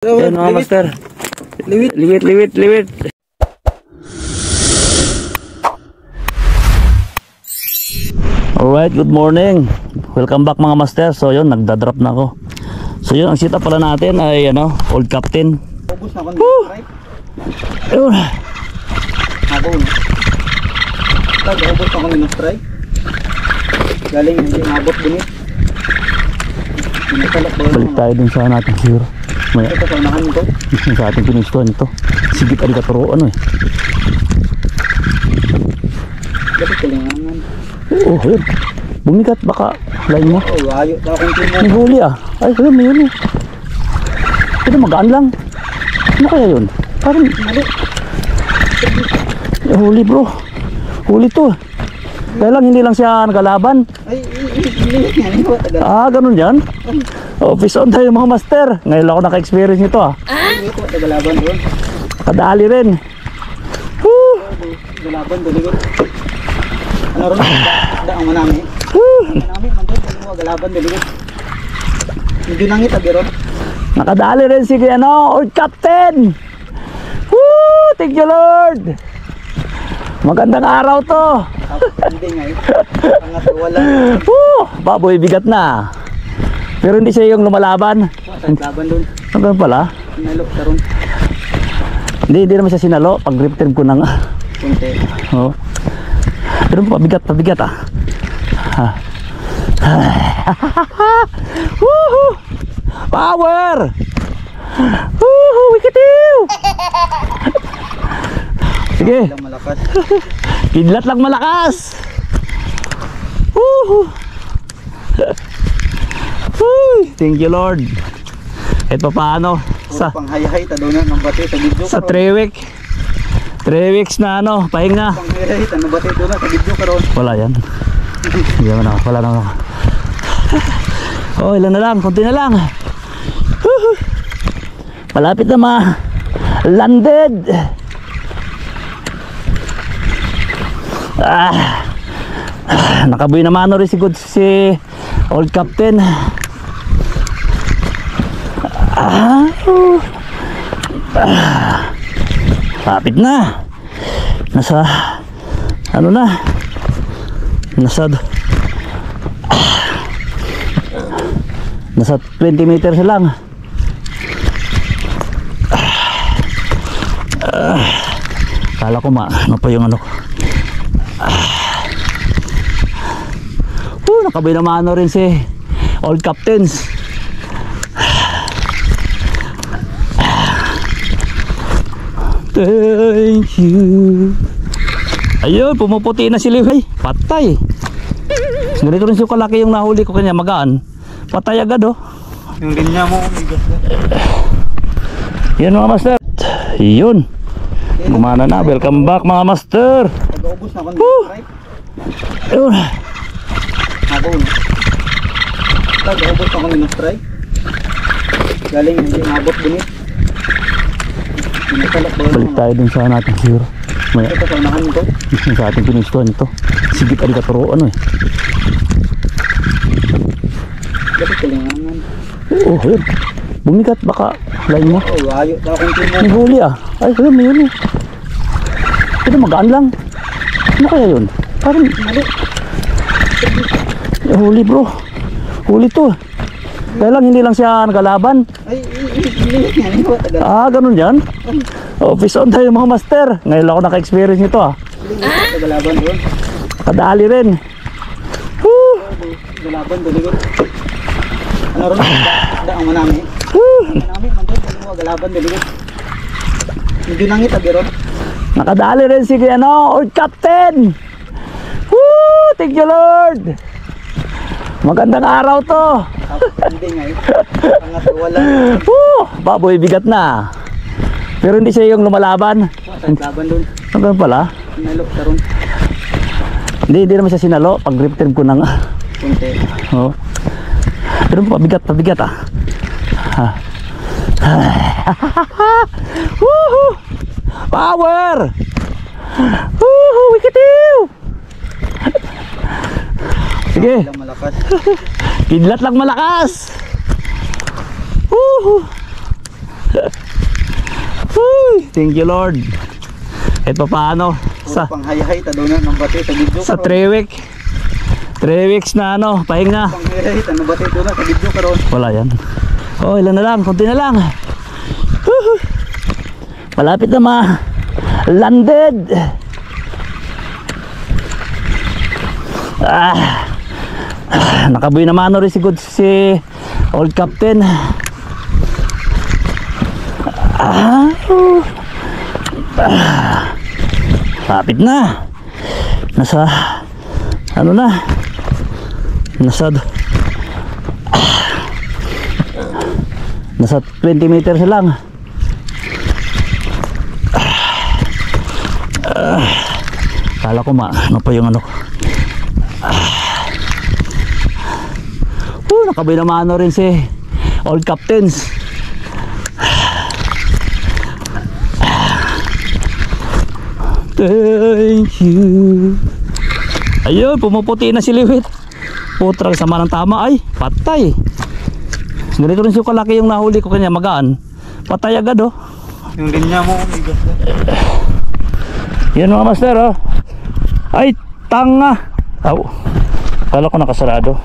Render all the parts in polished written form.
Yan mga master. Liwit. Liwit. Alright, good morning. Welcome back mga master. So yun, nagda-drop na ako. So yun, ang setup pala natin ay Old Captain. Ubus na ako ng strike. Ayun. Habon. Ubus na ako ng strike. Galing hindi nabot din eh. Balik tayo dun sa natin zero. Maya. Ito sa unahan nito. Sa ating pinustuhan ito. Sigit alikaturo Dapat kalingangan. Oo, yun. Bumigat baka lain mo. Oo, ayo. Takong timo. May huli ah. Ay, ayun, may huli. Ito magaan lang. Ano kaya yun? Parang Mali. may huli bro. Huli to. Kaya lang hindi lang siya nagalaban. Ay, liwit nga. Hindi ko tagal. Ah, ganun yan. Office on tayo mga master. Ngayon lang ako naka-experience nito ah. Hindi ko tagalaban doon. Kadali rin. Woo! Galaban doon. Ano ron? Da ang manami. Woo! Manami, mandun. Ano mo galaban doon. Medyo nangit abi ron. Nakadali rin si Old Captain. Woo! Thank you Lord. Magandang araw to. Hindi nga eh. Angat wala. Woo! Baboy, bigat na. Pero hindi siya yung lumalaban. Saan laban doon? Hanggang pala. Nalok karon. Hindi naman siya sinalo. Pag grip trip ko nang Kunti. oh. Pero pabigat ah. Woohoo! Power! Woohoo! Wikitiw! Sige. Lang malakas. Kidlat lang malakas. Woohoo! Thank you Lord. Kahit pa paano Sa panghayahay ta doon ng bati sa video. sa 3 weeks na pahinga. Panghayahay ta ng bati doon sa video karon. Wala yan. Wala na. Oh, ilan na lang, konti na lang. Woohoo! Malapit na landed. Nakabuy na mano rin si Old Captain. Lapit na. Nasa nasa 20 meters lang. Kala ko ano pa yung nakabay naman rin si Old Captains. Thank you. Ayun, pumuputi na si Liway. Patay. Ganito rin siya kalaki yung nahuli ko kanya, magaan. Patay agad oh. Yung linya mo bigas na. Yan mga master. Yun. Gumana na. Welcome back mga master. Nag-ubos na ako ng strike. Ayun. Habon. Nag-ubos na ako ng strike. Galing hindi nabot din eh. Balik tayo dun sa natin zero. Maya. Ito sa unahan nito. Sa ating pinustuhan ito. Sigit alikaturo Dapat kalingangan. Oo, yun. Bumigat baka lain mo. Oo, ayo. Takong timo. May huli ah. Ay, ayun, may huli. Ito magaan lang. Ano kaya yun? Parang Mali. may huli bro. Huli to. Kaya lang hindi lang siya nagalaban. Ay, liwit nga. Hindi ko tagal. Ah, ganun yan. Office on tayo mga master. Ngayon lang ako naka-experience nito ah. Liwit ko tagalaban doon. Kadali rin. Woo! Galaban doon. Ano ron? Da ang manami. Woo! Manami, mandun. Ano mo galaban doon. Medyo nangit abi ron. Nakadali rin si Old Captain. Woo! Thank you Lord. Magandang araw to. Hindi nga eh. Angat wala. Woo! Baboy, bigat na. Pero hindi siya yung lumalaban. Saan laban doon? Hanggang pala. Nalok karon. Hindi naman siya sinalo. Pag grip trip ko nang Kunti. oh. Pero pabigat ah. Woohoo! Power! Woohoo! Wikitiw! Sige. Lang malakas. Kidlat lang malakas. Woohoo! Thank you Lord. Kahit pa paano Sa pang hay-hay ta doon ng bati sa video. sa 3 week. 3 weeks na ano, pahinga. Pang hay-hay ta ng bati doon sa video karon. Wala yan. Oh, ilan na lang, konti na lang. Woohoo. Malapit na landed. Nakabuy naman rin si old captain. Lapit na. Nasa ano na? Nasa 20 meters lang. Kala ko ano pa yung ano. Nakabay naman rin si old captains. Thank you. Ayun, pumuputi na si Liwit. Putrang sama ng tama ay patay. Ganito rin siya kalaki yung nahuli ko kanya, magaan. Patay agad oh. Yung linya mo, bigas na. Yan mga master oh. Ay, tanga. Aw. Kala ko nakasarado.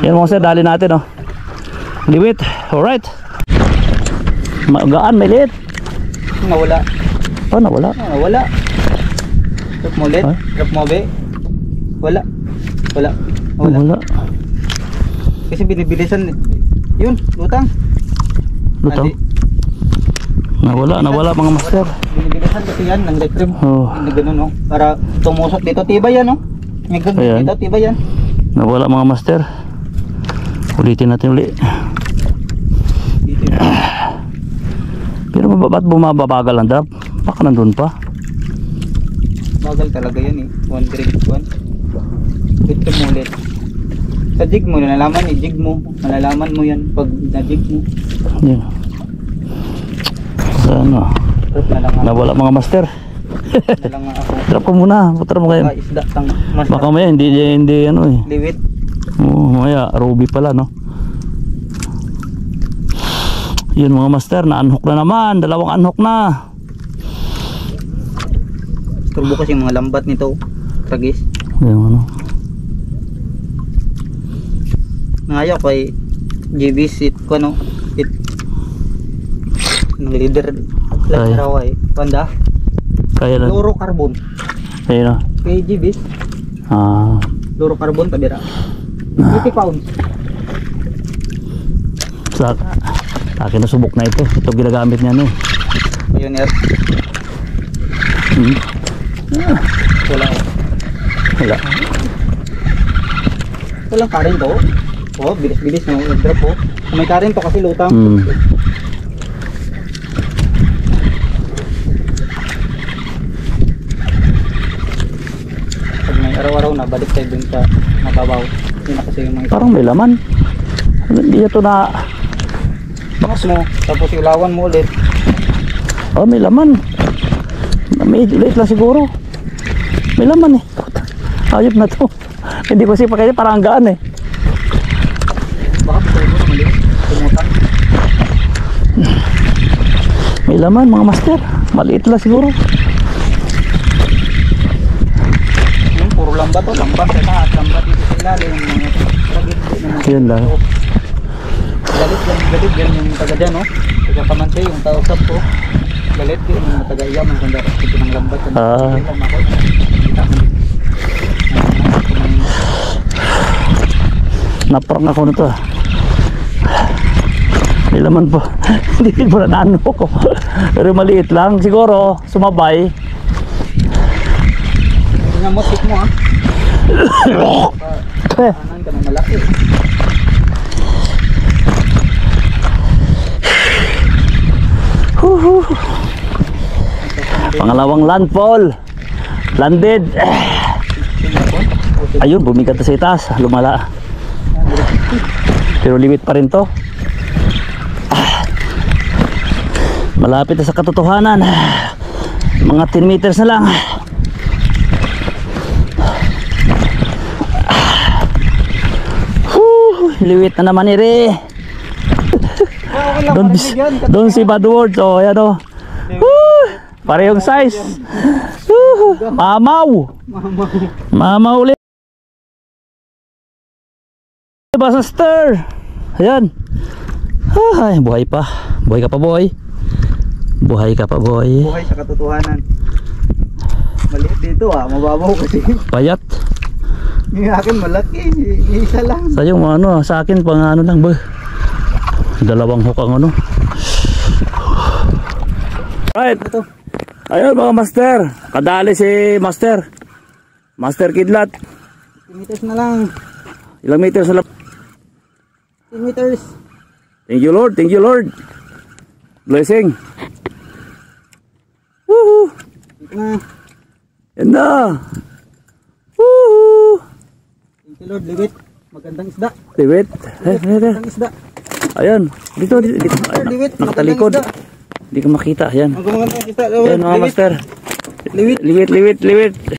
Yan mga master, dali natin oh. Liwit, alright. Magaan, may liit. Nawala. Oh, nawala. Nawala. Drop mo ulit. Huh? Drop mo be. Wala. Wala. Wala. Kasi binibilisan. Yun, lutang. Lutang? Nawala mga master. Binibilisan kasi yan, ng retrieve. Oh. Hindi ganun, no? Para tumusok dito, tibay yan, no? May Ayan. dito, tibay yan. Nawala mga master. Ulitin natin uli. Dito yun. Pero ba't bumababagal ang drop? Baka nandun pa. Bagal talaga yan, eh. 1 grade 1. Dito mo ulit. Sa jig mo, nalalaman, i-jig mo. Malalaman mo yan pag na-jig mo. Yan. Sana. Drop na lang ako. Nawala mga master. Na lang ako. Drop ko muna. Putra mo kayo. Baka isda, tang mas Baka maya hindi ano eh. liwit. Oo, maya ruby pala no. Yun mga master, na-unhook na naman. 2 unhook na. Turbo kasi yung mga lambat nito. Tragis. Yan ano. Nangayaw kay JB's it ko ano. It ng leader. Ay. Lang raw ay. Panda. Kaya lang. Fluorocarbon. Ayun na. Kay JB's. Ah. Fluorocarbon tabira. 80 pounds. Sa akin na subok na ito. Ito ginagamit niya no. Pioneer. Wala. Wala. Walang karin to. Oh, bilis-bilis no. Drop po. May karin to kasi lutang. Pag may araw-araw na balik tayo dun sa mababaw. Yun na kasi yung mga Parang may laman. Hindi ito na. box mo. Tapos ilawan mo ulit. Oh, may laman. May late lang siguro. May laman eh. Ayop na to. Hindi ko siya kaya parang gaan eh. Baka pwede na maliit. Tumutang. May laman mga master. Maliit lang siguro. Yung puro lambat to. Lambat sa taas. Lambat dito sa ilalim. Mga tragit. Yun lang. Galit yan yung taga dyan, no? Taga Kamansi, yung tausap ko. Galit yun, yung taga Iyam, yung taga dito ng lambat. Naparang ako nito. May laman po. Hindi mo na naano ko. Pero maliit lang. Siguro, sumabay. Tingnan mo, stick mo, ha? Kanan ka ng malaki. Pangalawang landfall. Landed. Ayun, bumigat na sa itaas. Lumala. Pero limit pa rin to. Malapit na sa katotohanan. Mga 10 meters na lang. Liwit na naman ire. Don't see bad words. Oh, yan oh. Parehong size. Mamaw. Mama. Mamaw ulit. Master. Ayan. Ay, buhay pa. Buhay ka pa, boy. Buhay ka pa, boy. Buhay sa katotohanan. Maliit dito mababaw kasi. Payat. Yung akin malaki, isa lang. Sa yung ano, sa akin pang ano lang ba. Dalawang hook ang ano. Right. Ito. Ayun mga master. Kadali si master. Master Kidlat. 10 meters na lang. Ilang meters na lang. 10 meters. Thank you Lord, thank you Lord. Blessing. Woohoo. Ito na. Yan na. Woohoo. Thank you Lord, liwit. Magandang isda. Liwit. Magandang isda. Ayan. Dito. Ay, Liwit. nakatalikod. Magandang isda. Hindi ko makita. Ayan. Magandang isda. Ayan mga Liwit. master. Liwit. Liwit.